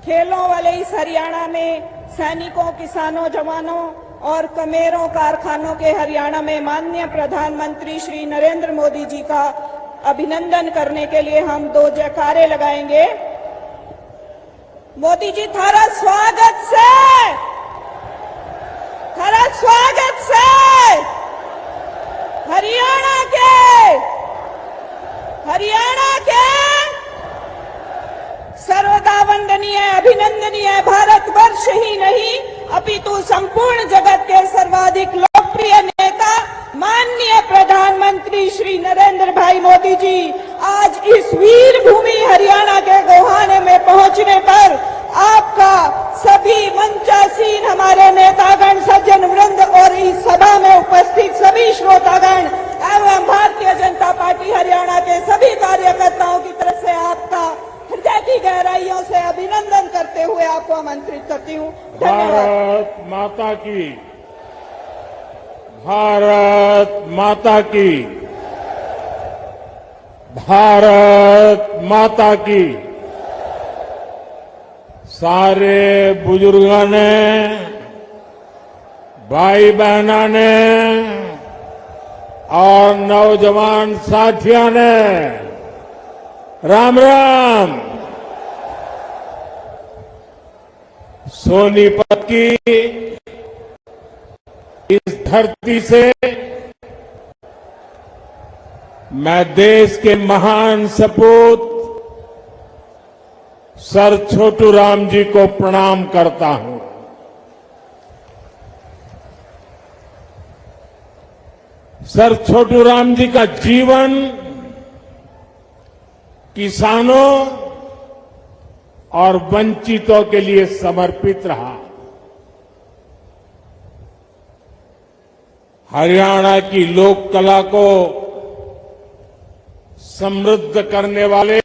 खेलों वाले इस हरियाणा में सैनिकों, किसानों, जवानों और कमेरों, कारखानों के हरियाणा में माननीय प्रधानमंत्री श्री नरेंद्र मोदी जी का अभिनंदन करने के लिए हम 2 जयकारे लगाएंगे। मोदी जी, थारा स्वागत से हरियाणा के सर्वदा वंदनीय, अभिनंदनीय भारतवर्ष ही नहीं अपितु संपूर्ण जगत के सर्वाधिक लोकप्रिय नेता माननीय प्रधानमंत्री श्री नरेंद्र भाई मोदी जी आज इस वीर भूमि हरियाणा के गोहाने में पहुंचने पर आपका सभी मंचासीन हमारे नेतागण, सज्जन वृंद और इस सभा में उपस्थित सभी श्रोतागण एवं भारतीय जनता पार्टी हरियाणा के सभी कार्यकर्ताओं की तरफ से आपका हृदय की गहराइयों से अभिनंदन करते हुए आपको आमंत्रित करती हूँ। भारत माता की, भारत माता की, भारत माता की। सारे बुजुर्गों ने, भाई बहनों ने और नौजवान साथियों ने राम राम। सोनीपत की इस धरती से मैं देश के महान सपूत सर छोटू राम जी को प्रणाम करता हूं। सर छोटू राम जी का जीवन किसानों और वंचितों के लिए समर्पित रहा। हरियाणा की लोक कला को समृद्ध करने वाले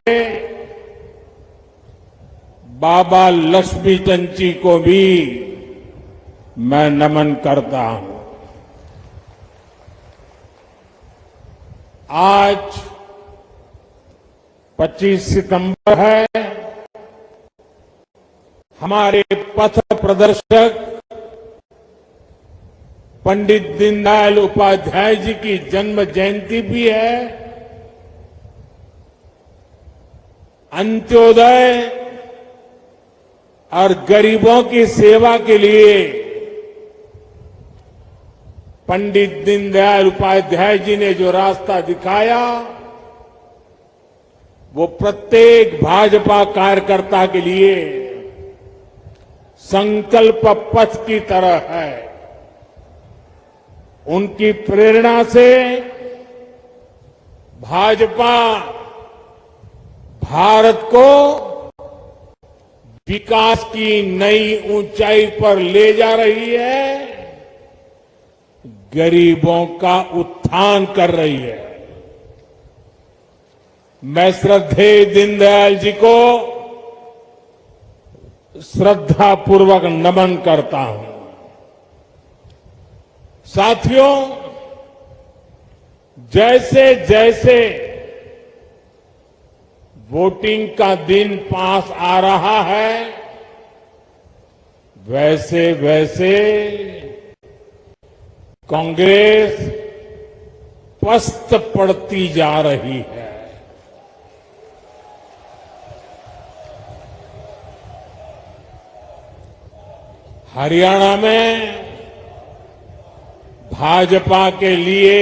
बाबा लक्ष्मीचंद जी को भी मैं नमन करता हूं। आज 25 सितंबर है। हमारे पथ प्रदर्शक पंडित दीनदयाल उपाध्याय जी की जन्म जयंती भी है। अंत्योदय और गरीबों की सेवा के लिए पंडित दीनदयाल उपाध्याय जी ने जो रास्ता दिखाया वो प्रत्येक भाजपा कार्यकर्ता के लिए संकल्प पथ की तरह है। उनकी प्रेरणा से भाजपा भारत को विकास की नई ऊंचाई पर ले जा रही है, गरीबों का उत्थान कर रही है। मैं श्रद्धेय दीनदयाल जी को श्रद्धापूर्वक नमन करता हूं। साथियों, जैसे जैसे वोटिंग का दिन पास आ रहा है, वैसे वैसे कांग्रेस पस्त पड़ती जा रही है। हरियाणा में भाजपा के लिए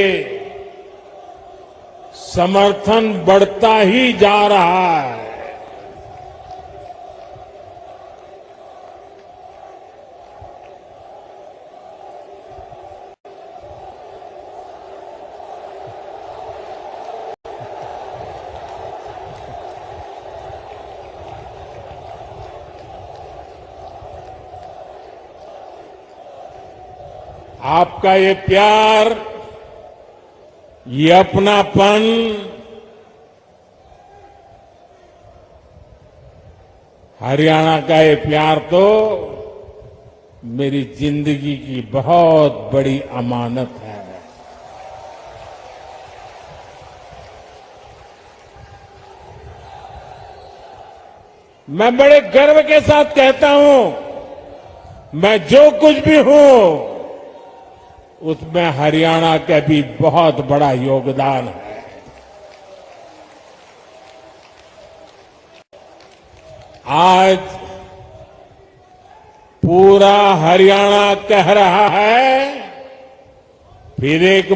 समर्थन बढ़ता ही जा रहा है। आपका ये प्यार, ये अपनापन हरियाणा का ये प्यार तो मेरी जिंदगी की बहुत बड़ी अमानत है। मैं बड़े गर्व के साथ कहता हूं, मैं जो कुछ भी हूं उसमें हरियाणा का भी बहुत बड़ा योगदान है। आज पूरा हरियाणा कह रहा है, फिर एक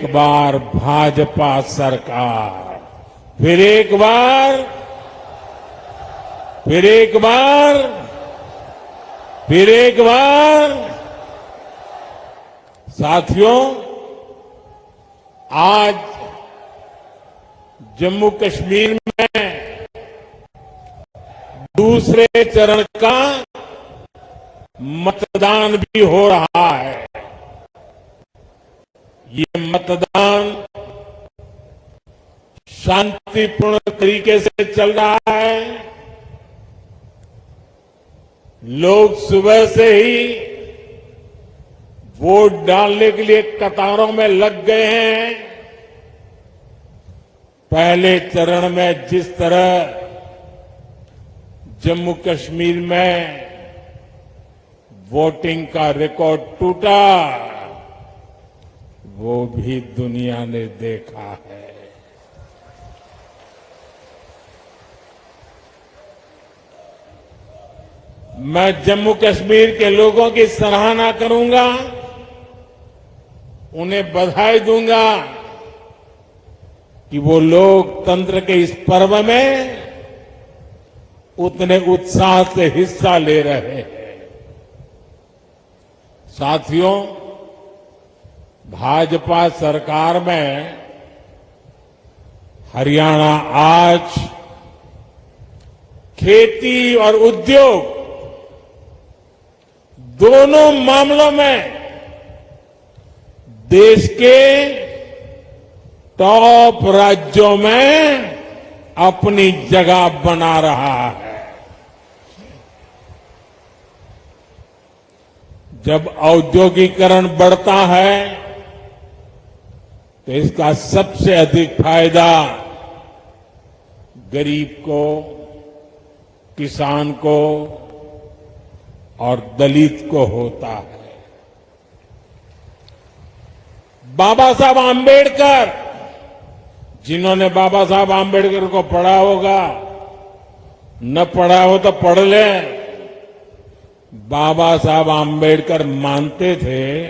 बार भाजपा सरकार, फिर एक बार। साथियों, आज जम्मू कश्मीर में दूसरे चरण का मतदान भी हो रहा है। ये मतदान शांतिपूर्ण तरीके से चल रहा है। लोग सुबह से ही वोट डालने के लिए कतारों में लग गए हैं। पहले चरण में जिस तरह जम्मू कश्मीर में वोटिंग का रिकॉर्ड टूटा, वो भी दुनिया ने देखा है। मैं जम्मू कश्मीर के लोगों की सराहना करूंगा, उन्हें बधाई दूंगा कि वो लोकतंत्र के इस पर्व में उतने उत्साह से हिस्सा ले रहे हैं। साथियों, भाजपा सरकार में हरियाणा आज खेती और उद्योग दोनों मामलों में देश के टॉप राज्यों में अपनी जगह बना रहा है। जब औद्योगिकरण बढ़ता है तो इसका सबसे अधिक फायदा गरीब को, किसान को और दलित को होता है। बाबा साहब आम्बेडकर, जिन्होंने बाबा साहब आम्बेडकर को पढ़ा होगा, न पढ़ा हो तो पढ़ ले। बाबा साहब आम्बेडकर मानते थे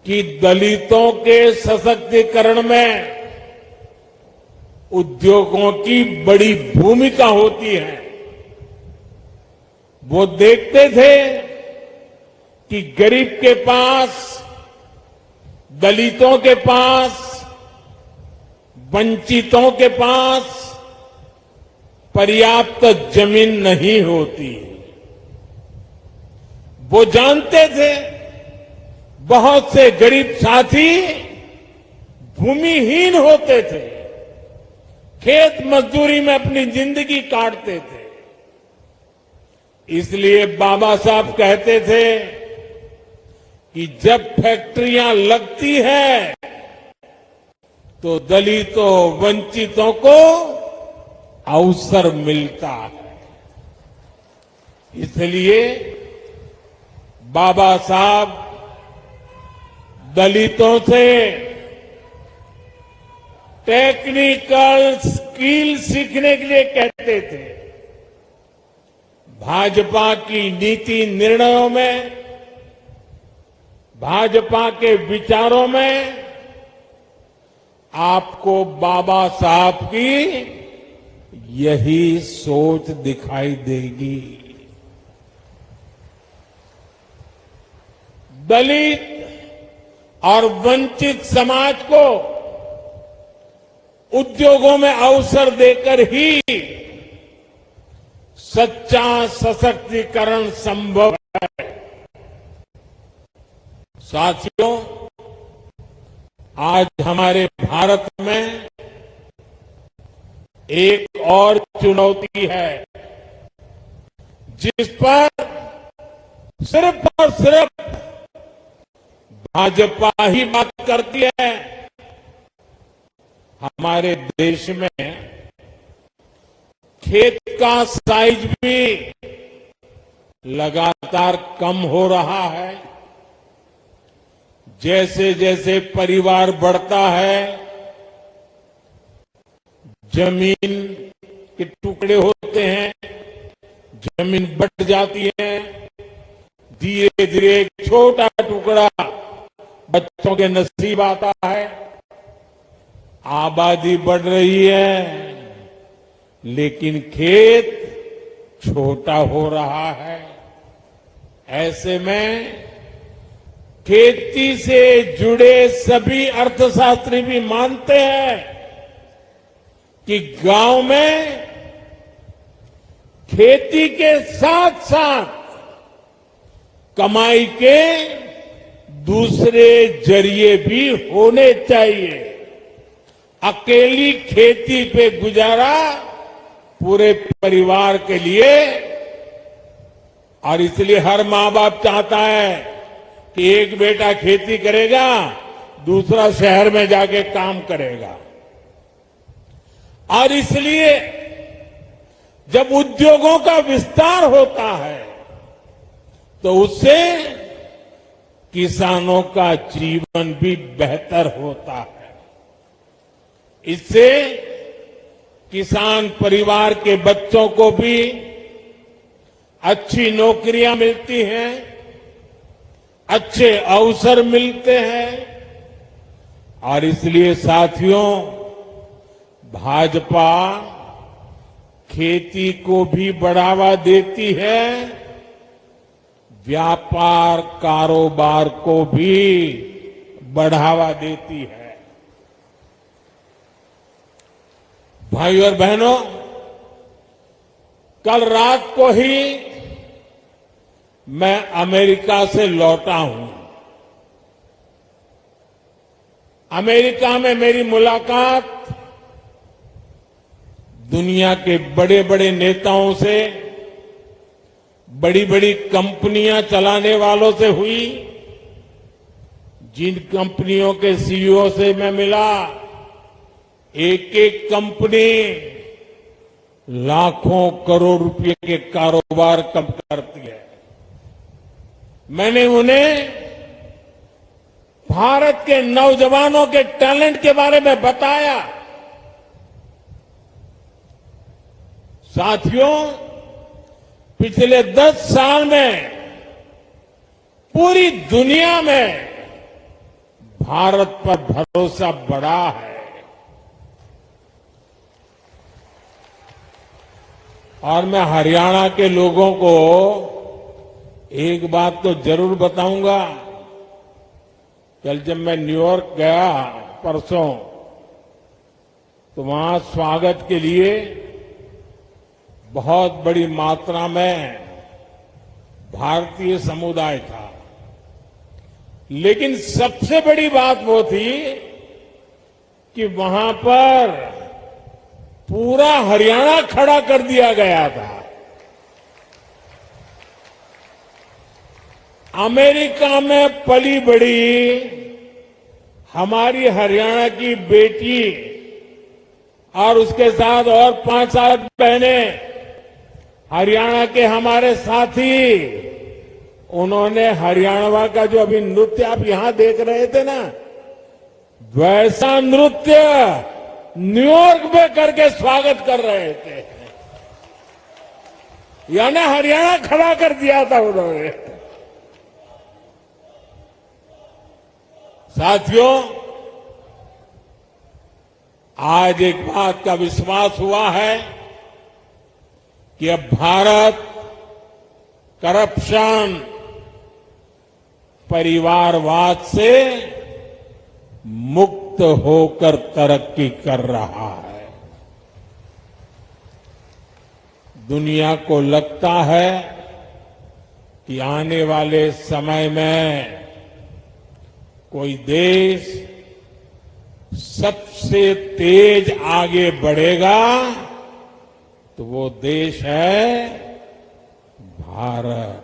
कि दलितों के सशक्तिकरण में उद्योगों की बड़ी भूमिका होती है। वो देखते थे कि गरीब के पास, दलितों के पास, वंचितों के पास पर्याप्त जमीन नहीं होती। वो जानते थे बहुत से गरीब साथी भूमिहीन होते थे, खेत मजदूरी में अपनी जिंदगी काटते थे। इसलिए बाबा साहब कहते थे कि जब फैक्ट्रियां लगती है तो दलितों, वंचितों को अवसर मिलता है। इसलिए बाबा साहब दलितों से टेक्निकल स्किल सीखने के लिए कहते थे। भाजपा की नीति निर्णयों में, भाजपा के विचारों में आपको बाबा साहब की यही सोच दिखाई देगी। दलित और वंचित समाज को उद्योगों में अवसर देकर ही सच्चा सशक्तिकरण संभव है। साथियों, आज हमारे भारत में एक और चुनौती है जिस पर सिर्फ और सिर्फ भाजपा ही बात करती है। हमारे देश में खेत का साइज भी लगातार कम हो रहा है। जैसे जैसे परिवार बढ़ता है, जमीन के टुकड़े होते हैं, जमीन बढ़ जाती है, धीरे धीरे एक छोटा टुकड़ा बच्चों के नसीब आता है। आबादी बढ़ रही है, लेकिन खेत छोटा हो रहा है। ऐसे में खेती से जुड़े सभी अर्थशास्त्री भी मानते हैं कि गांव में खेती के साथ साथ कमाई के दूसरे जरिए भी होने चाहिए। अकेली खेती पे गुजारा पूरे परिवार के लिए, और इसलिए हर मां बाप चाहता है कि एक बेटा खेती करेगा, दूसरा शहर में जाके काम करेगा। और इसलिए जब उद्योगों का विस्तार होता है तो उससे किसानों का जीवन भी बेहतर होता है। इससे किसान परिवार के बच्चों को भी अच्छी नौकरियां मिलती हैं, अच्छे अवसर मिलते हैं। और इसलिए साथियों, भाजपा खेती को भी बढ़ावा देती है, व्यापार कारोबार को भी बढ़ावा देती है। भाई और बहनों, कल रात को ही मैं अमेरिका से लौटा हूं। अमेरिका में मेरी मुलाकात दुनिया के बड़े बड़े नेताओं से, बड़ी बड़ी कंपनियां चलाने वालों से हुई। जिन कंपनियों के सीईओ से मैं मिला, एक एक कंपनी लाखों करोड़ रुपए के कारोबार कब करती है। मैंने उन्हें भारत के नौजवानों के टैलेंट के बारे में बताया। साथियों, पिछले 10 साल में पूरी दुनिया में भारत पर भरोसा बढ़ा है। और मैं हरियाणा के लोगों को एक बात तो जरूर बताऊंगा। कल जब मैं न्यूयॉर्क गया परसों, तो वहां स्वागत के लिए बहुत बड़ी मात्रा में भारतीय समुदाय था। लेकिन सबसे बड़ी बात वो थी कि वहां पर पूरा हरियाणा खड़ा कर दिया गया था। अमेरिका में पली बड़ी हमारी हरियाणा की बेटी और उसके साथ और 5-7 बहनें, हरियाणा के हमारे साथी, उन्होंने हरियाणा का जो अभी नृत्य आप यहां देख रहे थे ना, वैसा नृत्य न्यूयॉर्क में करके स्वागत कर रहे थे। यानी हरियाणा खड़ा कर दिया था उन्होंने। साथियों, आज एक बात का विश्वास हुआ है कि अब भारत करप्शन, परिवारवाद से मुक्त होकर तरक्की कर रहा है। दुनिया को लगता है कि आने वाले समय में कोई देश सबसे तेज आगे बढ़ेगा तो वो देश है भारत।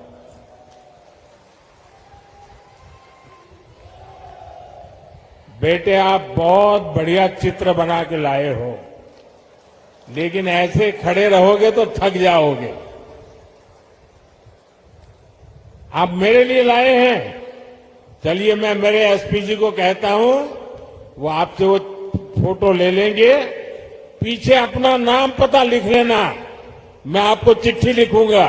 बेटे आप बहुत बढ़िया चित्र बना के लाए हो, लेकिन ऐसे खड़े रहोगे तो थक जाओगे। आप मेरे लिए लाए हैं। चलिए मैं मेरे एसपी जी को कहता हूं, वो आपसे वो फोटो ले लेंगे। पीछे अपना नाम पता लिख लेना, मैं आपको चिट्ठी लिखूंगा।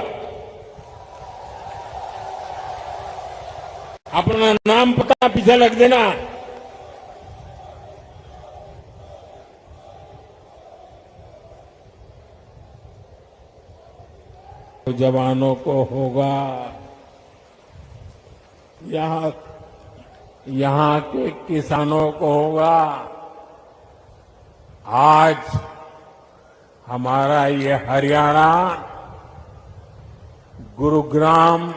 अपना नाम पता पीछे लिख देना। जवानों को होगा, यहां के किसानों को होगा। आज हमारा ये हरियाणा, गुरुग्राम,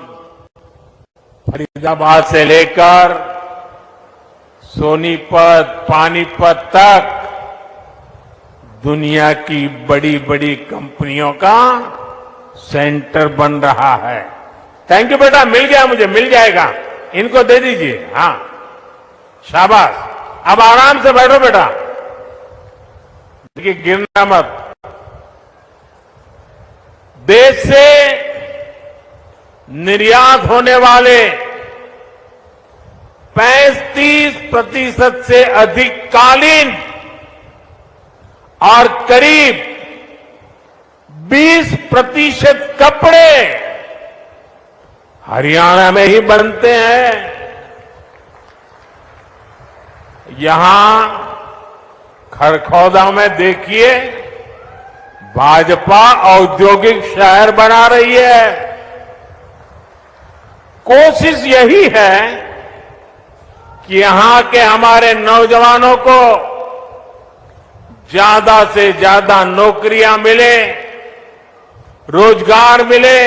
फरीदाबाद से लेकर सोनीपत, पानीपत तक दुनिया की बड़ी बड़ी कंपनियों का सेंटर बन रहा है। थैंक यू बेटा, मिल गया मुझे, मिल जाएगा। इनको दे दीजिए। हाँ, शाबाश। अब आराम से बैठो बेटा, देखिए गिरना मत। देश से निर्यात होने वाले 35% से अधिक कालीन और करीब 20% कपड़े हरियाणा में ही बनते हैं। यहां खरखौदा में देखिए, भाजपा औद्योगिक शहर बना रही है। कोशिश यही है कि यहां के हमारे नौजवानों को ज्यादा से ज्यादा नौकरियां मिले, रोजगार मिले।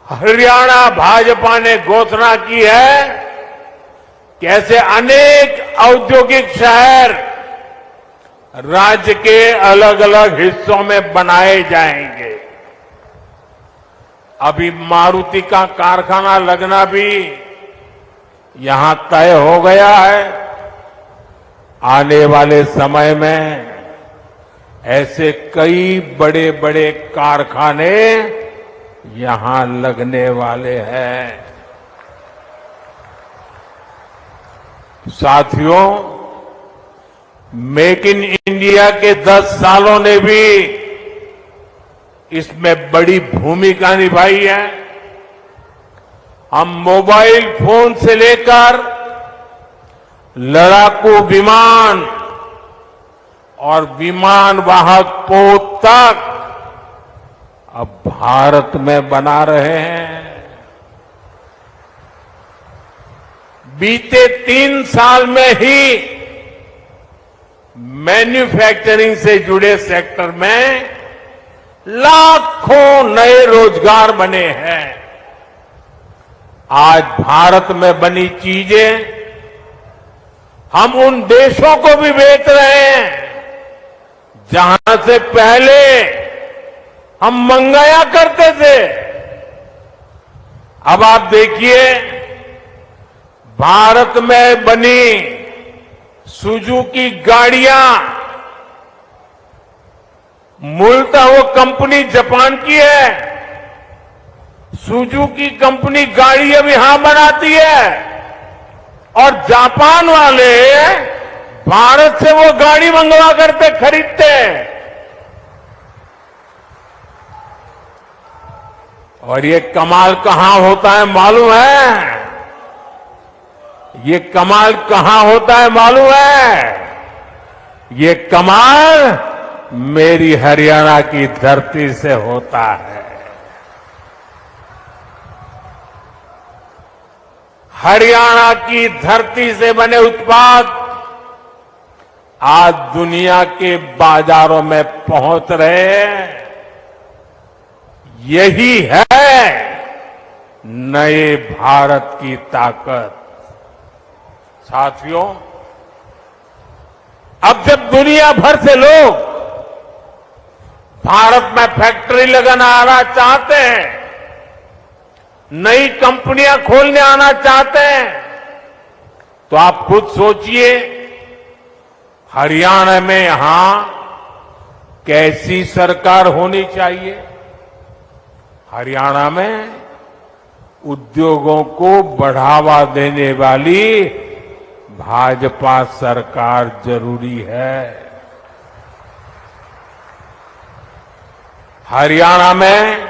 हरियाणा भाजपा ने घोषणा की है कि ऐसे अनेक औद्योगिक शहर राज्य के अलग अलग हिस्सों में बनाए जाएंगे। अभी मारुति का कारखाना लगना भी यहां तय हो गया है। आने वाले समय में ऐसे कई बड़े बड़े कारखाने यहां लगने वाले हैं। साथियों, मेक इन इंडिया के 10 सालों ने भी इसमें बड़ी भूमिका निभाई है। हम मोबाइल फोन से लेकर लड़ाकू विमान और विमान वाहक पोत तक अब भारत में बना रहे हैं। बीते 3 साल में ही मैन्युफैक्चरिंग से जुड़े सेक्टर में लाखों नए रोजगार बने हैं। आज भारत में बनी चीजें हम उन देशों को भी बेच रहे हैं जहां से पहले हम मंगाया करते थे। अब आप देखिए, भारत में बनी सुजुकी गाड़ियां, मूलतः वो कंपनी जापान की है। सुजुकी कंपनी गाड़ी अब यहां बनाती है और जापान वाले भारत से वो गाड़ी मंगवा करते, खरीदते। और ये कमाल कहां होता है मालूम है? ये कमाल कहां होता है मालूम है? ये कमाल मेरी हरियाणा की धरती से होता है। हरियाणा की धरती से बने उत्पाद आज दुनिया के बाजारों में पहुंच रहे हैं। यही है नए भारत की ताकत। साथियों, अब जब दुनिया भर से लोग भारत में फैक्ट्री लगाना आना चाहते हैं, नई कंपनियां खोलने आना चाहते हैं, तो आप खुद सोचिए, हरियाणा में यहां कैसी सरकार होनी चाहिए। हरियाणा में उद्योगों को बढ़ावा देने वाली भाजपा सरकार जरूरी है। हरियाणा में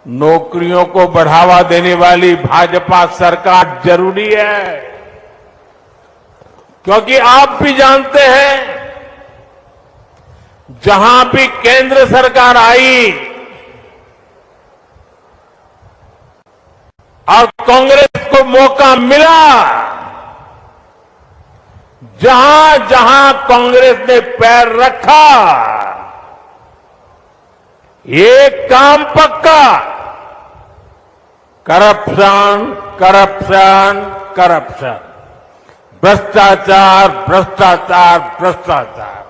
नौकरियों को बढ़ावा देने वाली भाजपा सरकार जरूरी है, क्योंकि आप भी जानते हैं, जहां भी केंद्र सरकार आई और कांग्रेस को मौका मिला, जहां जहां कांग्रेस ने पैर रखा, एक काम पक्का, करप्शन, करप्शन, करप्शन, भ्रष्टाचार, भ्रष्टाचार, भ्रष्टाचार,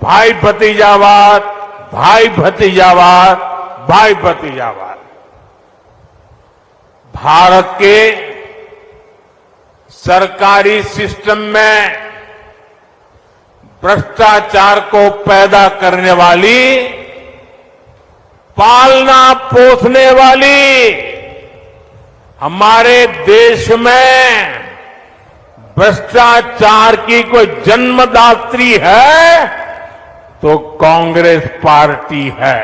भाई भतीजावाद, भाई भतीजावाद, भाई भतीजावाद। भारत के सरकारी सिस्टम में भ्रष्टाचार को पैदा करने वाली, पालना पोसने वाली, हमारे देश में भ्रष्टाचार की कोई जन्मदात्री है तो कांग्रेस पार्टी है।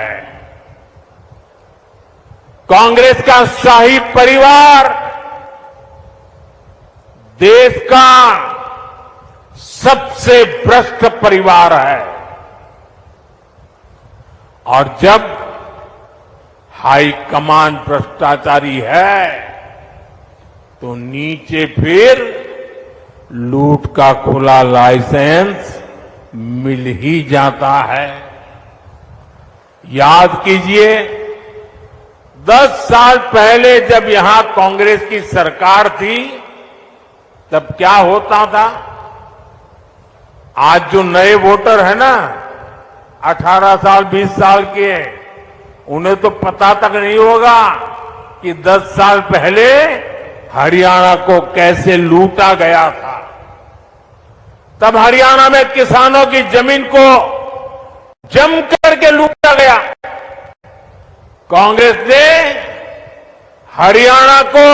कांग्रेस का शाही परिवार देश का सबसे भ्रष्ट परिवार है, और जब हाईकमान भ्रष्टाचारी है तो नीचे फिर लूट का खुला लाइसेंस मिल ही जाता है। याद कीजिए, 10 साल पहले जब यहां कांग्रेस की सरकार थी, तब क्या होता था। आज जो नए वोटर है ना, 18 साल 20 साल के, उन्हें तो पता तक नहीं होगा कि 10 साल पहले हरियाणा को कैसे लूटा गया था। तब हरियाणा में किसानों की जमीन को जम करके लूटा गया। कांग्रेस ने हरियाणा को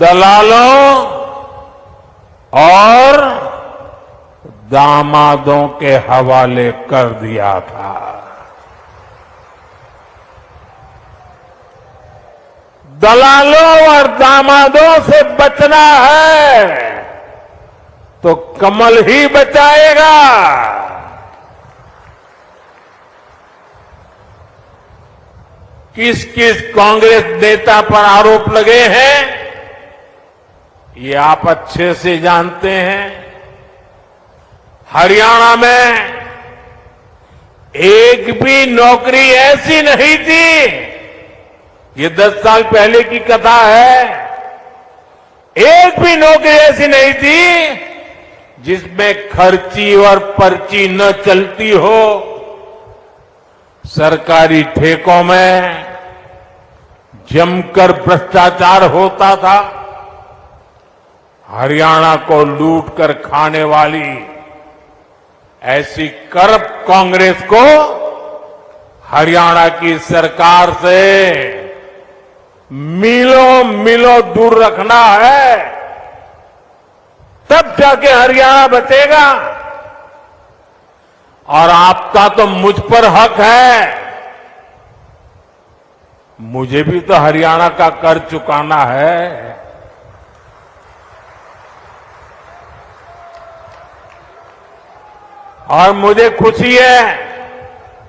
दलालों और दामादों के हवाले कर दिया था। दलालों और दामादों से बचना है तो कमल ही बचाएगा। किस किस कांग्रेस नेता पर आरोप लगे हैं, ये आप अच्छे से जानते हैं। हरियाणा में एक भी नौकरी ऐसी नहीं थी, ये 10 साल पहले की कथा है, एक भी नौकरी ऐसी नहीं थी जिसमें खर्ची और पर्ची न चलती हो। सरकारी ठेकों में जमकर भ्रष्टाचार होता था। हरियाणा को लूट कर खाने वाली ऐसी करप्ट कांग्रेस को हरियाणा की सरकार से मीलों मीलों दूर रखना है, तब जाके हरियाणा बचेगा। और आपका तो मुझ पर हक है, मुझे भी तो हरियाणा का कर चुकाना है। और मुझे खुशी है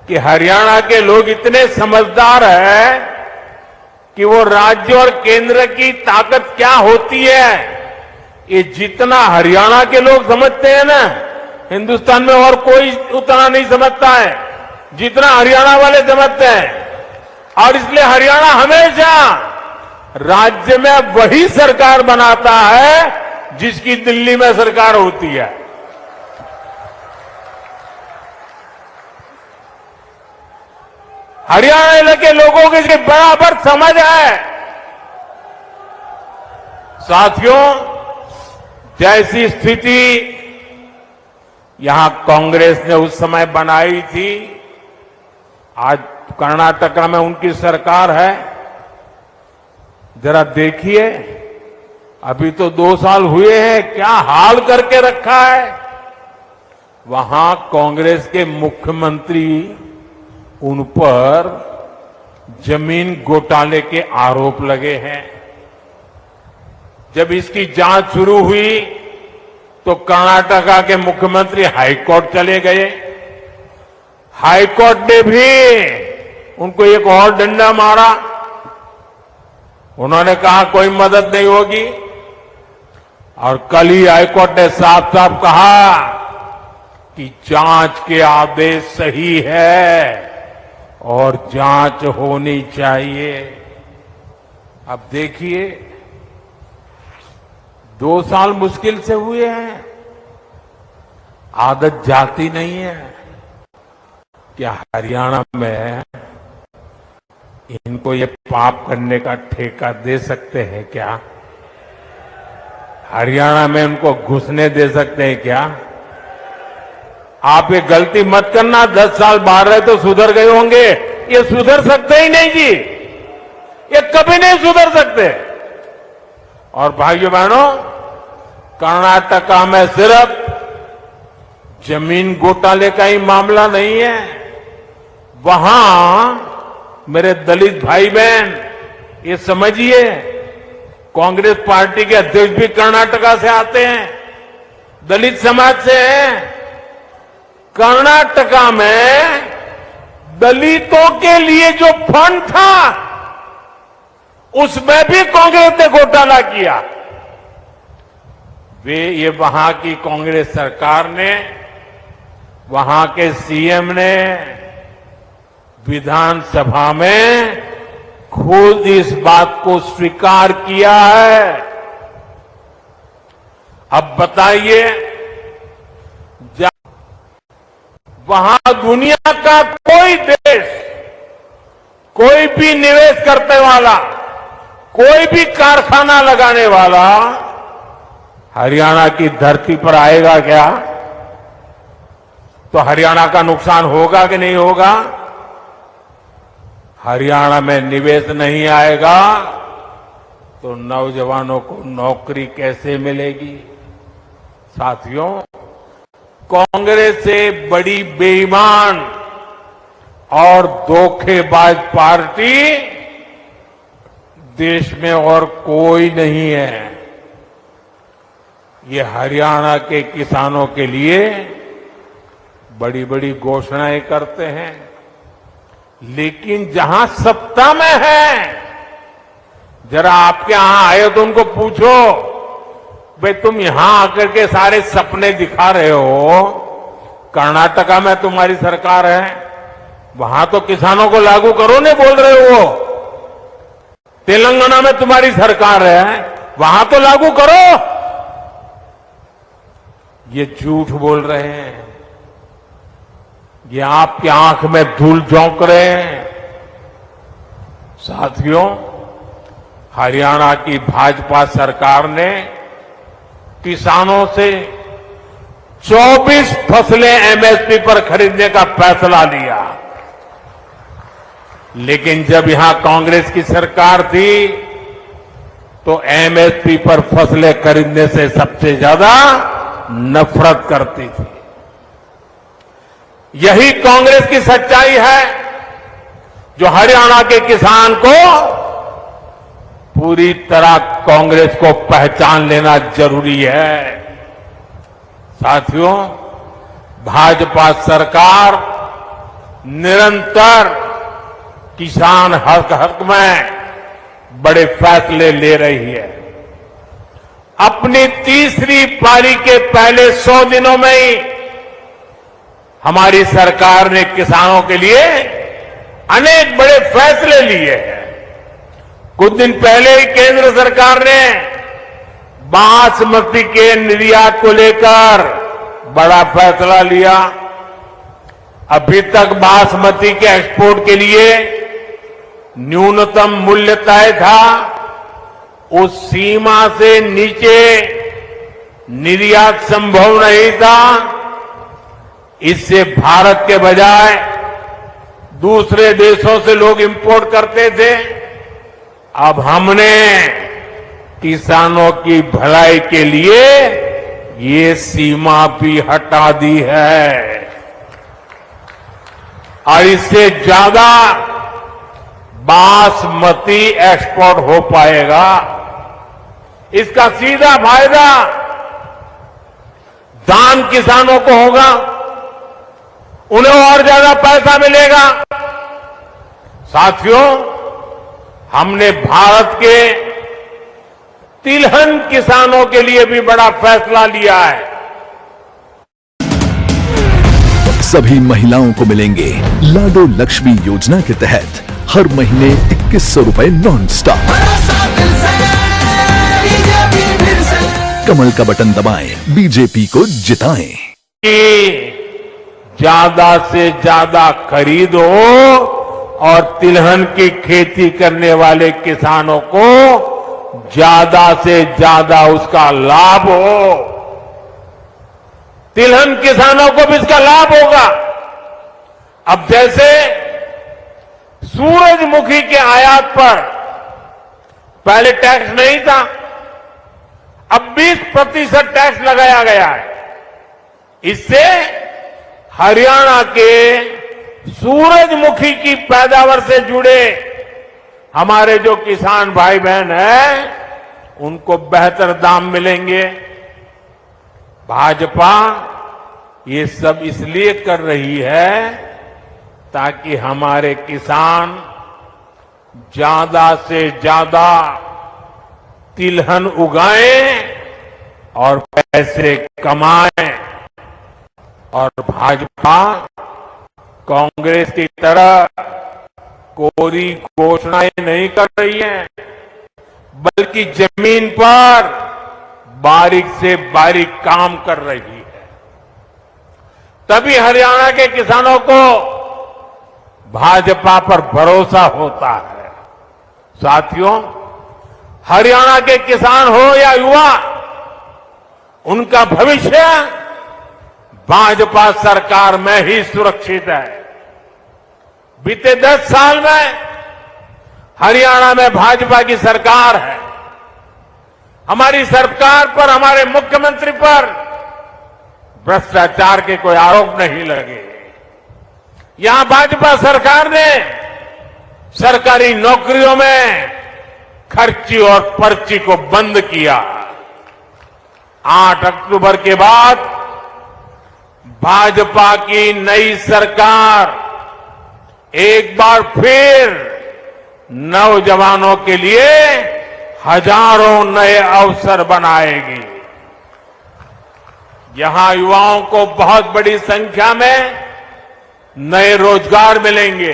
कि हरियाणा के लोग इतने समझदार हैं कि वो राज्य और केंद्र की ताकत क्या होती है, ये जितना हरियाणा के लोग समझते हैं ना, हिंदुस्तान में और कोई उतना नहीं समझता है जितना हरियाणा वाले समझते हैं। और इसलिए हरियाणा हमेशा राज्य में वही सरकार बनाता है जिसकी दिल्ली में सरकार होती है। हरियाणा के लोगों की बराबर समझ है। साथियों, जैसी स्थिति यहां कांग्रेस ने उस समय बनाई थी, आज कर्नाटका में उनकी सरकार है। जरा देखिए, अभी तो 2 साल हुए हैं, क्या हाल करके रखा है। वहां कांग्रेस के मुख्यमंत्री उन पर जमीन घोटाले के आरोप लगे हैं। जब इसकी जांच शुरू हुई तो कर्नाटका के मुख्यमंत्री हाईकोर्ट चले गए। हाईकोर्ट ने भी उनको एक और डंडा मारा। उन्होंने कहा कोई मदद नहीं होगी, और कल ही हाईकोर्ट ने साफ साफ कहा कि जांच के आदेश सही है और जांच होनी चाहिए। अब देखिए, 2 साल मुश्किल से हुए हैं, आदत जाती नहीं है। क्या हरियाणा में इनको ये पाप करने का ठेका दे सकते हैं क्या? हरियाणा में उनको घुसने दे सकते हैं क्या? आप ये गलती मत करना। 10 साल बाहर रहे तो सुधर गए होंगे, ये सुधर सकते ही नहीं जी, ये कभी नहीं सुधर सकते। और भाइयों बहनों, कर्नाटका में सिर्फ जमीन घोटाले का ही मामला नहीं है। वहां मेरे दलित भाई बहन, ये समझिए, कांग्रेस पार्टी के अध्यक्ष भी कर्नाटका से आते हैं, दलित समाज से हैं। कर्नाटका में दलितों के लिए जो फंड था, उसमें भी कांग्रेस ने घोटाला किया। ये वहां की कांग्रेस सरकार ने, वहां के सीएम ने विधानसभा में खुद इस बात को स्वीकार किया है। अब बताइए, वहां दुनिया का कोई देश, कोई भी निवेश करने वाला, कोई भी कारखाना लगाने वाला हरियाणा की धरती पर आएगा क्या? तो हरियाणा का नुकसान होगा कि नहीं होगा? हरियाणा में निवेश नहीं आएगा तो नौजवानों को नौकरी कैसे मिलेगी? साथियों, कांग्रेस से बड़ी बेईमान और धोखेबाज पार्टी देश में और कोई नहीं है। ये हरियाणा के किसानों के लिए बड़ी बड़ी घोषणाएं करते हैं, लेकिन जहां सत्ता में है, जरा आपके यहां आए तो उनको पूछो, भाई तुम यहां आकर के सारे सपने दिखा रहे हो, कर्नाटका में तुम्हारी सरकार है, वहां तो किसानों को लागू करो नहीं बोल रहे हो। तेलंगाना में तुम्हारी सरकार है, वहां तो लागू करो। ये झूठ बोल रहे हैं, ये आपकी आंख में धूल झोंक रहे हैं। साथियों, हरियाणा की भाजपा सरकार ने किसानों से 24 फसलें एमएसपी पर खरीदने का फैसला लिया, लेकिन जब यहां कांग्रेस की सरकार थी तो एमएसपी पर फसलें खरीदने से सबसे ज्यादा नफरत करती थी। यही कांग्रेस की सच्चाई है, जो हरियाणा के किसान को पूरी तरह कांग्रेस को पहचान लेना जरूरी है। साथियों, भाजपा सरकार निरंतर किसान हक में बड़े फैसले ले रही है। अपनी तीसरी पारी के पहले 100 दिनों में ही हमारी सरकार ने किसानों के लिए अनेक बड़े फैसले लिए हैं। कुछ दिन पहले ही केंद्र सरकार ने बासमती के निर्यात को लेकर बड़ा फैसला लिया। अभी तक बासमती के एक्सपोर्ट के लिए न्यूनतम मूल्य तय था, उस सीमा से नीचे निर्यात संभव नहीं था। इससे भारत के बजाय दूसरे देशों से लोग इंपोर्ट करते थे। अब हमने किसानों की भलाई के लिए ये सीमा भी हटा दी है और इससे ज्यादा बासमती एक्सपोर्ट हो पाएगा। इसका सीधा फायदा धान किसानों को होगा, उन्हें और ज्यादा पैसा मिलेगा। साथियों, हमने भारत के तिलहन किसानों के लिए भी बड़ा फैसला लिया है। सभी महिलाओं को मिलेंगे लाडो लक्ष्मी योजना के तहत हर महीने 2100 रुपए नॉन स्टॉप। कमल का बटन दबाएं, बीजेपी को जिताएं। ज्यादा से ज्यादा खरीदो और तिलहन की खेती करने वाले किसानों को ज्यादा से ज्यादा उसका लाभ हो। तिलहन किसानों को भी इसका लाभ होगा। अब जैसे सूरजमुखी के आयात पर पहले टैक्स नहीं था, अब 20% टैक्स लगाया गया है। इससे हरियाणा के सूरजमुखी की पैदावार से जुड़े हमारे जो किसान भाई बहन हैं उनको बेहतर दाम मिलेंगे। भाजपा ये सब इसलिए कर रही है ताकि हमारे किसान ज्यादा से ज्यादा तिलहन उगाएं और पैसे कमाएं। और भाजपा कांग्रेस की तरह कोरी घोषणाएं नहीं कर रही है, बल्कि जमीन पर बारीक से बारीक काम कर रही है। तभी हरियाणा के किसानों को भाजपा पर भरोसा होता है। साथियों, हरियाणा के किसान हो या युवा, उनका भविष्य भाजपा सरकार में ही सुरक्षित है। बीते 10 साल में हरियाणा में भाजपा की सरकार है। हमारी सरकार पर, हमारे मुख्यमंत्री पर भ्रष्टाचार के कोई आरोप नहीं लगे। यहां भाजपा सरकार ने सरकारी नौकरियों में खर्ची और पर्ची को बंद किया। 8 अक्टूबर के बाद भाजपा की नई सरकार एक बार फिर नौजवानों के लिए हजारों नए अवसर बनाएगी। यहां युवाओं को बहुत बड़ी संख्या में नए रोजगार मिलेंगे।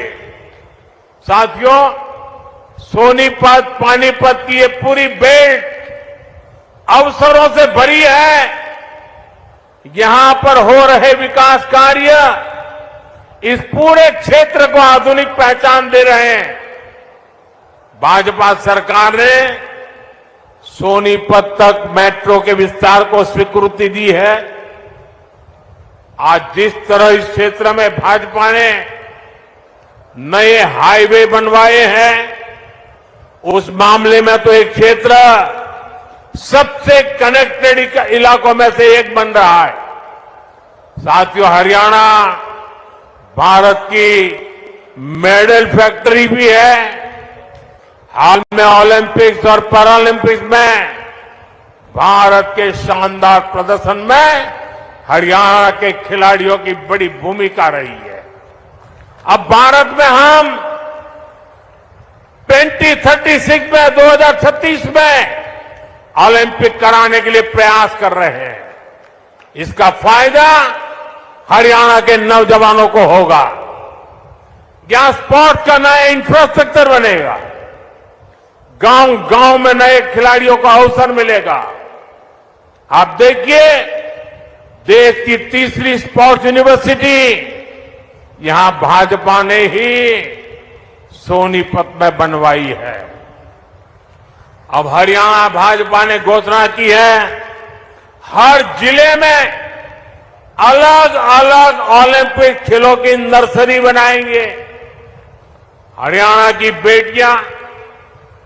साथियों, सोनीपत, पानीपत की ये पूरी बेल्ट अवसरों से भरी है। यहां पर हो रहे विकास कार्य इस पूरे क्षेत्र को आधुनिक पहचान दे रहे हैं। भाजपा सरकार ने सोनीपत तक मेट्रो के विस्तार को स्वीकृति दी है। आज जिस तरह इस क्षेत्र में भाजपा ने नए हाईवे बनवाए हैं, उस मामले में तो एक क्षेत्र सबसे कनेक्टेड इलाकों में से एक बन रहा है। साथियों, हरियाणा भारत की मेडल फैक्ट्री भी है। हाल में ओलंपिक्स और पैरालंपिक्स में भारत के शानदार प्रदर्शन में हरियाणा के खिलाड़ियों की बड़ी भूमिका रही है। अब भारत में हम 2036 में 2036 में ओलंपिक कराने के लिए प्रयास कर रहे हैं। इसका फायदा हरियाणा के नौजवानों को होगा। यहां स्पोर्ट्स का नया इंफ्रास्ट्रक्चर बनेगा। गांव गांव में नए खिलाड़ियों को अवसर मिलेगा। आप देखिए, देश की तीसरी स्पोर्ट्स यूनिवर्सिटी यहां भाजपा ने ही सोनीपत में बनवाई है। अब हरियाणा भाजपा ने घोषणा की है, हर जिले में अलग अलग ओलंपिक खेलों की नर्सरी बनाएंगे। हरियाणा की बेटियां,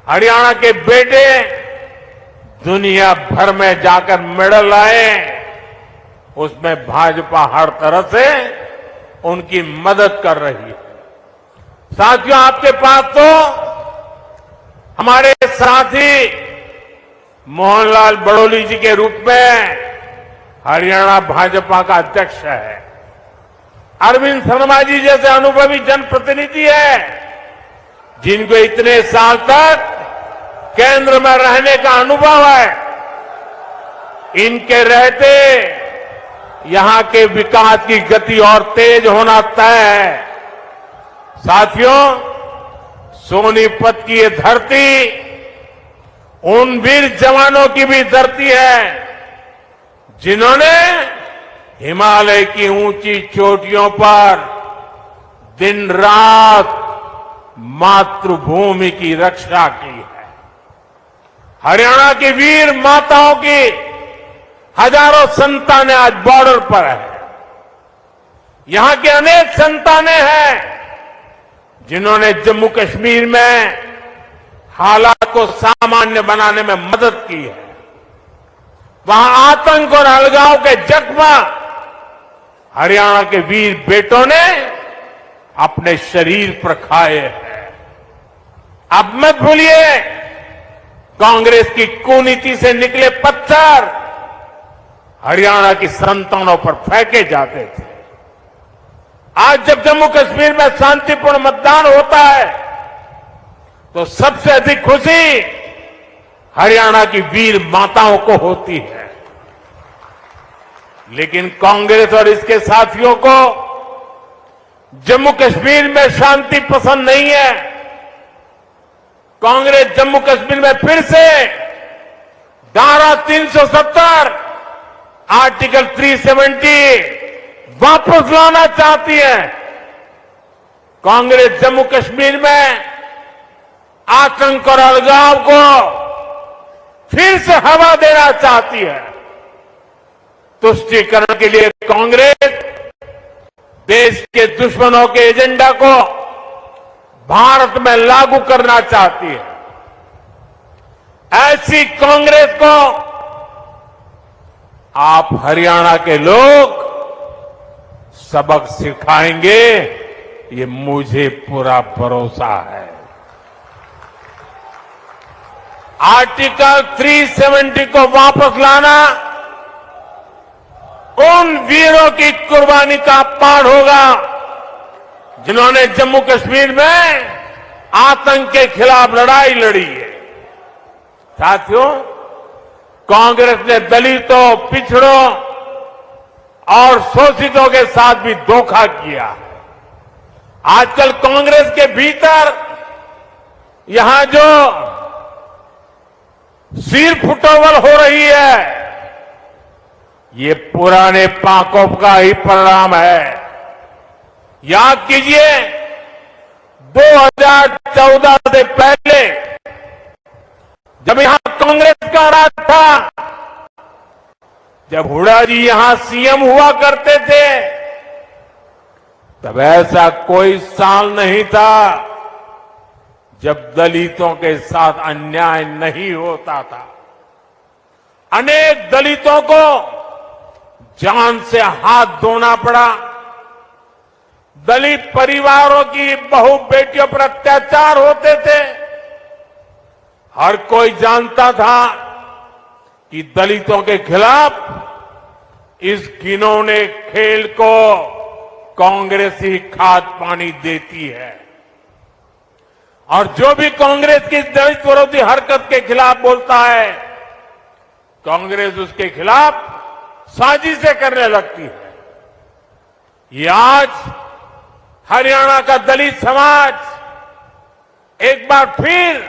हरियाणा के बेटे दुनिया भर में जाकर मेडल लाए, उसमें भाजपा हर तरह से उनकी मदद कर रही है। साथियों, आपके पास तो हमारे साथी मोहनलाल बड़ोली जी के रूप में हरियाणा भाजपा का अध्यक्ष है, अरविंद शर्मा जी जैसे अनुभवी जनप्रतिनिधि है, जिनको इतने साल तक केंद्र में रहने का अनुभव है। इनके रहते यहां के विकास की गति और तेज होना तय है। साथियों, सोनीपत की ये धरती उन वीर जवानों की भी धरती है, जिन्होंने हिमालय की ऊंची चोटियों पर दिन रात मातृभूमि की रक्षा की है। हरियाणा की वीर माताओं की हजारों संतानें आज बॉर्डर पर है। यहां के अनेक संतानें हैं जिन्होंने जम्मू कश्मीर में हालात को सामान्य बनाने में मदद की है। वहां आतंक और अलगाव के जख्म हरियाणा के वीर बेटों ने अपने शरीर पर खाए हैं। अब मत भूलिए, कांग्रेस की कुनीति से निकले पत्थर हरियाणा की संतानों पर फेंके जाते थे। आज जब जम्मू कश्मीर में शांतिपूर्ण मतदान होता है तो सबसे अधिक खुशी हरियाणा की वीर माताओं को होती है। लेकिन कांग्रेस और इसके साथियों को जम्मू कश्मीर में शांति पसंद नहीं है। कांग्रेस जम्मू कश्मीर में फिर से धारा 370, आर्टिकल 370 वापस लाना चाहती है। कांग्रेस जम्मू कश्मीर में आतंक और अलगाव को फिर से हवा देना चाहती है। तुष्टीकरण के लिए कांग्रेस देश के दुश्मनों के एजेंडा को भारत में लागू करना चाहती है। ऐसी कांग्रेस को आप हरियाणा के लोग सबक सिखाएंगे, ये मुझे पूरा भरोसा है। आर्टिकल 370 को वापस लाना उन वीरों की कुर्बानी का पाठ होगा जिन्होंने जम्मू कश्मीर में आतंक के खिलाफ लड़ाई लड़ी है। साथियों, कांग्रेस ने दलितों, पिछड़ों और शोषितों के साथ भी धोखा किया है। आजकल कांग्रेस के भीतर यहां जो सिर फुटोवल हो रही है, ये पुराने पाकों का ही परिणाम है। याद कीजिए, 2014 से पहले जब यहां कांग्रेस का राज था, जब हुड्डा जी यहां सीएम हुआ करते थे, तब ऐसा कोई साल नहीं था जब दलितों के साथ अन्याय नहीं होता था। अनेक दलितों को जान से हाथ धोना पड़ा। दलित परिवारों की बहु बेटियों पर अत्याचार होते थे। हर कोई जानता था कि दलितों के खिलाफ इस घिनौने खेल को कांग्रेस ही खाद पानी देती है। और जो भी कांग्रेस की दलित विरोधी हरकत के खिलाफ बोलता है, कांग्रेस उसके खिलाफ साजिशें करने लगती है। ये आज हरियाणा का दलित समाज एक बार फिर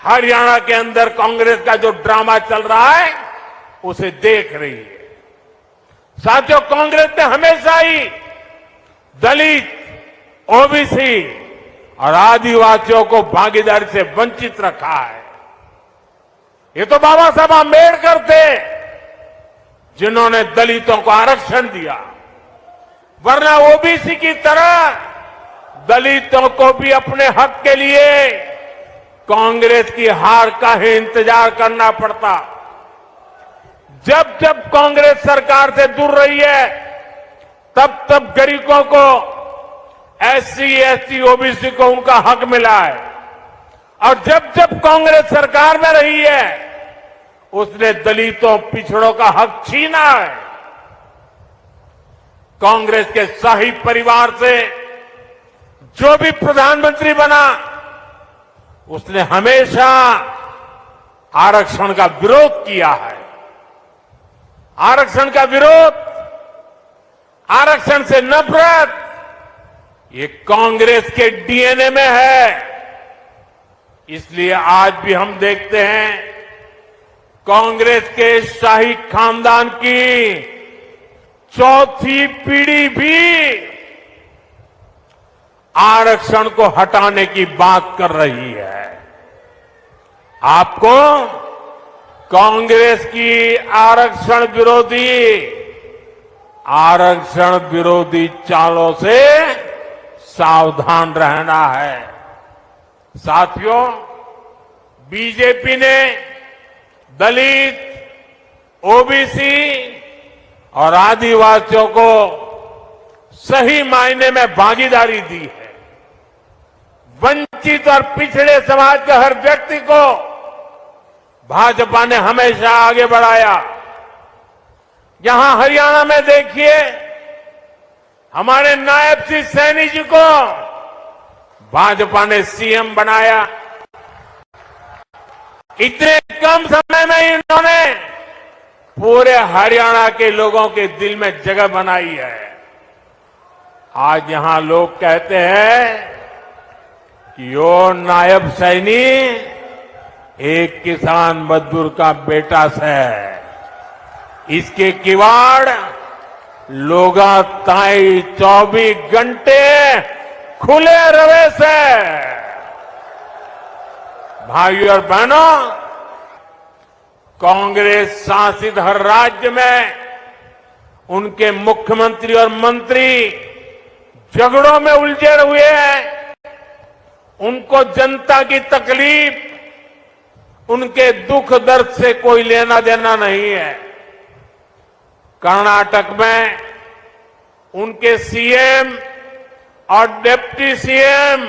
हरियाणा के अंदर कांग्रेस का जो ड्रामा चल रहा है उसे देख रही है। साथियों, कांग्रेस ने हमेशा ही दलित, ओबीसी और आदिवासियों को भागीदारी से वंचित रखा है। ये तो बाबा साहब आम्बेडकर थे जिन्होंने दलितों को आरक्षण दिया, वरना ओबीसी की तरह दलितों को भी अपने हक के लिए कांग्रेस की हार का ही इंतजार करना पड़ता। जब जब कांग्रेस सरकार से दूर रही है, तब तब गरीबों को, एससी, एसटी, ओबीसी को उनका हक मिला है। और जब जब कांग्रेस सरकार में रही है, उसने दलितों, पिछड़ों का हक छीना है। कांग्रेस के शाही परिवार से जो भी प्रधानमंत्री बना, उसने हमेशा आरक्षण का विरोध किया है। आरक्षण का विरोध, आरक्षण से नफरत, ये कांग्रेस के डीएनए में है। इसलिए आज भी हम देखते हैं कांग्रेस के शाही खानदान की चौथी पीढ़ी भी आरक्षण को हटाने की बात कर रही है। आपको कांग्रेस की आरक्षण विरोधी चालों से सावधान रहना है। साथियों, बीजेपी ने दलित, ओबीसी और आदिवासियों को सही मायने में भागीदारी दी है। वंचित और पिछड़े समाज के हर व्यक्ति को भाजपा ने हमेशा आगे बढ़ाया। यहां हरियाणा में देखिए, हमारे नायब सिंह सैनी जी को भाजपा ने सीएम बनाया। इतने कम समय में ही इन्होंने पूरे हरियाणा के लोगों के दिल में जगह बनाई है। आज यहां लोग कहते हैं कि यो नायब सैनी एक किसान मजदूर का बेटा से, इसके किवाड़ लोगा ताई 24 घंटे खुले रवे से। भाइयों और बहनों, कांग्रेस शासित हर राज्य में उनके मुख्यमंत्री और मंत्री झगड़ों में उलझे हुए हैं। उनको जनता की तकलीफ, उनके दुख दर्द से कोई लेना देना नहीं है। कर्नाटक में उनके सीएम और डिप्टी सीएम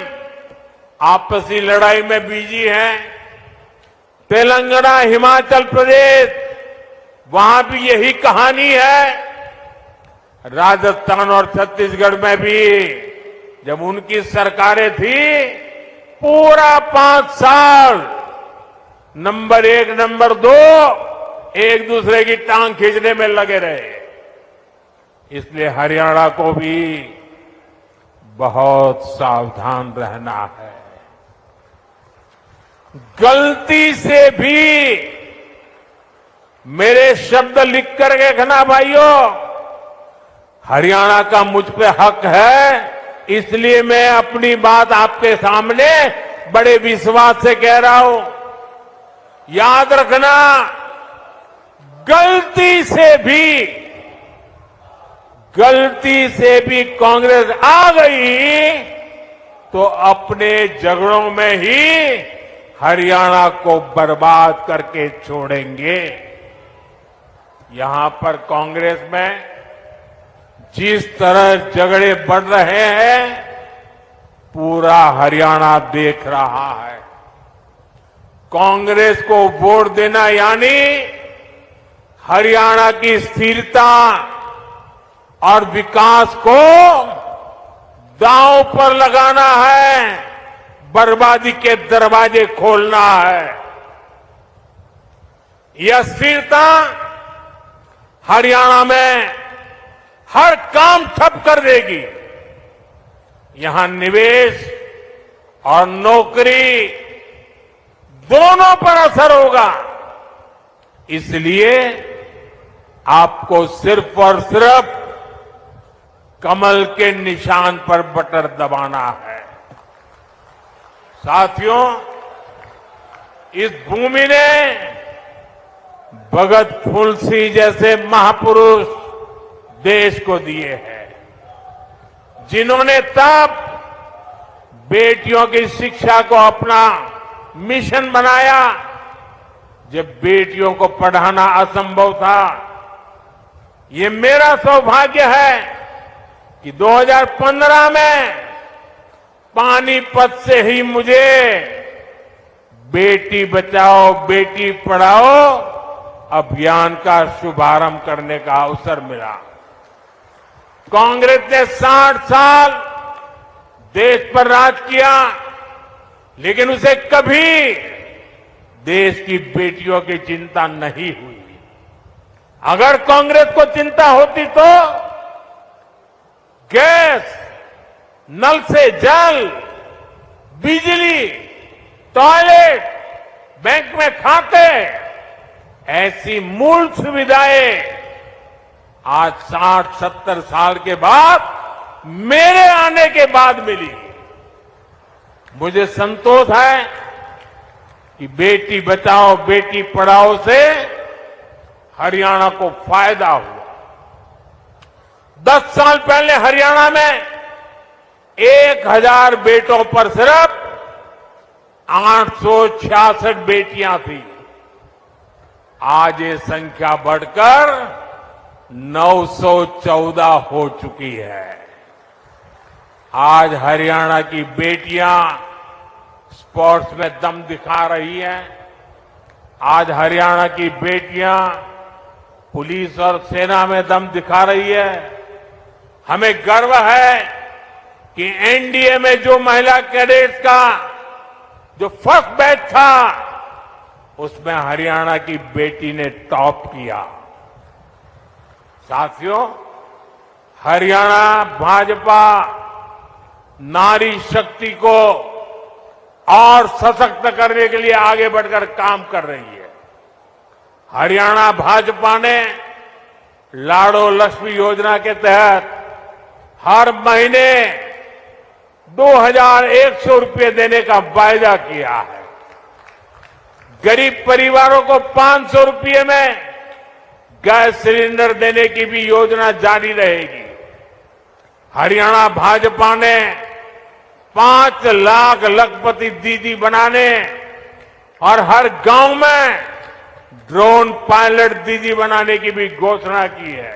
आपसी लड़ाई में बिजी हैं। तेलंगाना, हिमाचल प्रदेश, वहां भी यही कहानी है। राजस्थान और छत्तीसगढ़ में भी जब उनकी सरकारें थी, पूरा 5 साल नंबर 1, नंबर 2 एक दूसरे की टांग खींचने में लगे रहे। इसलिए हरियाणा को भी बहुत सावधान रहना है। गलती से भी मेरे शब्द लिख कर देखना भाइयों, हरियाणा का मुझ पे हक है, इसलिए मैं अपनी बात आपके सामने बड़े विश्वास से कह रहा हूं। याद रखना, गलती से भी कांग्रेस आ गई तो अपने झगड़ों में ही हरियाणा को बर्बाद करके छोड़ेंगे। यहां पर कांग्रेस में जिस तरह झगड़े बढ़ रहे हैं, पूरा हरियाणा देख रहा है। कांग्रेस को वोट देना यानी हरियाणा की स्थिरता और विकास को दांव पर लगाना है, बर्बादी के दरवाजे खोलना है। यह स्थिरता हरियाणा में हर काम ठप कर देगी। यहां निवेश और नौकरी दोनों पर असर होगा। इसलिए आपको सिर्फ और सिर्फ कमल के निशान पर बटन दबाना है। साथियों, इस भूमि ने भगत फुलसी जैसे महापुरुष देश को दिए हैं, जिन्होंने तब बेटियों की शिक्षा को अपना मिशन बनाया जब बेटियों को पढ़ाना असंभव था। ये मेरा सौभाग्य है कि 2015 में पानीपत से ही मुझे बेटी बचाओ बेटी पढ़ाओ अभियान का शुभारंभ करने का अवसर मिला। कांग्रेस ने 60 साल देश पर राज किया, लेकिन उसे कभी देश की बेटियों की चिंता नहीं हुई। अगर कांग्रेस को चिंता होती तो गैस, नल से जल, बिजली, टॉयलेट, बैंक में खाते, ऐसी मूल सुविधाएं आज 60-70 साल के बाद मेरे आने के बाद मिली। मुझे संतोष है कि बेटी बचाओ बेटी पढ़ाओ से हरियाणा को फायदा हुआ। 10 साल पहले हरियाणा में 1000 बेटों पर सिर्फ 866 बेटियां थी। आज ये संख्या बढ़कर 914 हो चुकी है। आज हरियाणा की बेटियां स्पोर्ट्स में दम दिखा रही हैं। आज हरियाणा की बेटियां पुलिस और सेना में दम दिखा रही है। हमें गर्व है कि एनडीए में जो महिला कैडेट्स का जो फर्स्ट बैच था उसमें हरियाणा की बेटी ने टॉप किया। साथियों, हरियाणा भाजपा नारी शक्ति को और सशक्त करने के लिए आगे बढ़कर काम कर रही है। हरियाणा भाजपा ने लाडो लक्ष्मी योजना के तहत हर महीने 2100 रुपये देने का वायदा किया है। गरीब परिवारों को 500 रुपये में गैस सिलेंडर देने की भी योजना जारी रहेगी। हरियाणा भाजपा ने 5 लाख लखपति दीदी बनाने और हर गांव में ड्रोन पायलट दीदी बनाने की भी घोषणा की है।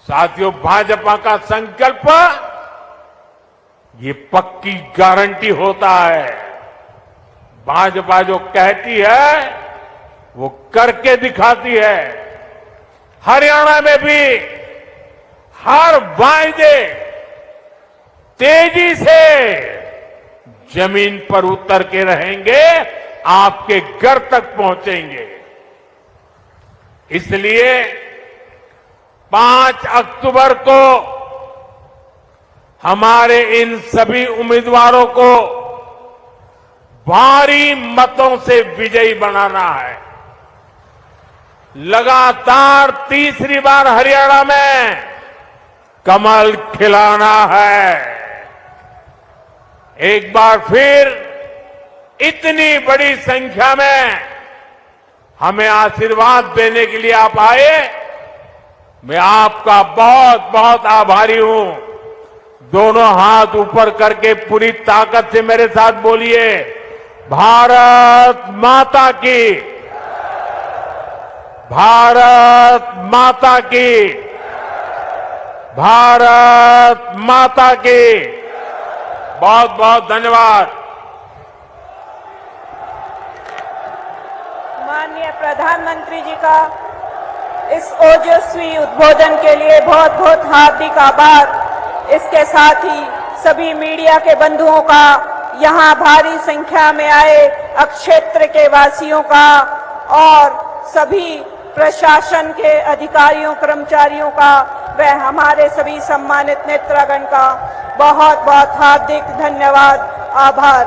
साथियों, भाजपा का संकल्प ये पक्की गारंटी होता है। भाजपा जो कहती है वो करके दिखाती है। हरियाणा में भी हर वायदे तेजी से जमीन पर उतर के रहेंगे, आपके घर तक पहुंचेंगे। इसलिए 5 अक्टूबर को हमारे इन सभी उम्मीदवारों को भारी मतों से विजयी बनाना है। लगातार तीसरी बार हरियाणा में कमल खिलाना है। एक बार फिर इतनी बड़ी संख्या में हमें आशीर्वाद देने के लिए आप आए, मैं आपका बहुत बहुत आभारी हूं। दोनों हाथ ऊपर करके पूरी ताकत से मेरे साथ बोलिए, भारत माता की, भारत माता की, भारत माता की। बहुत बहुत धन्यवाद। माननीय प्रधानमंत्री जी का इस ओजस्वी उद्बोधन के लिए बहुत बहुत हार्दिक आभार। इसके साथ ही सभी मीडिया के बंधुओं का, यहाँ भारी संख्या में आए क्षेत्र के वासियों का और सभी प्रशासन के अधिकारियों कर्मचारियों का व हमारे सभी सम्मानित नेत्रगण का बहुत बहुत हार्दिक धन्यवाद, आभार।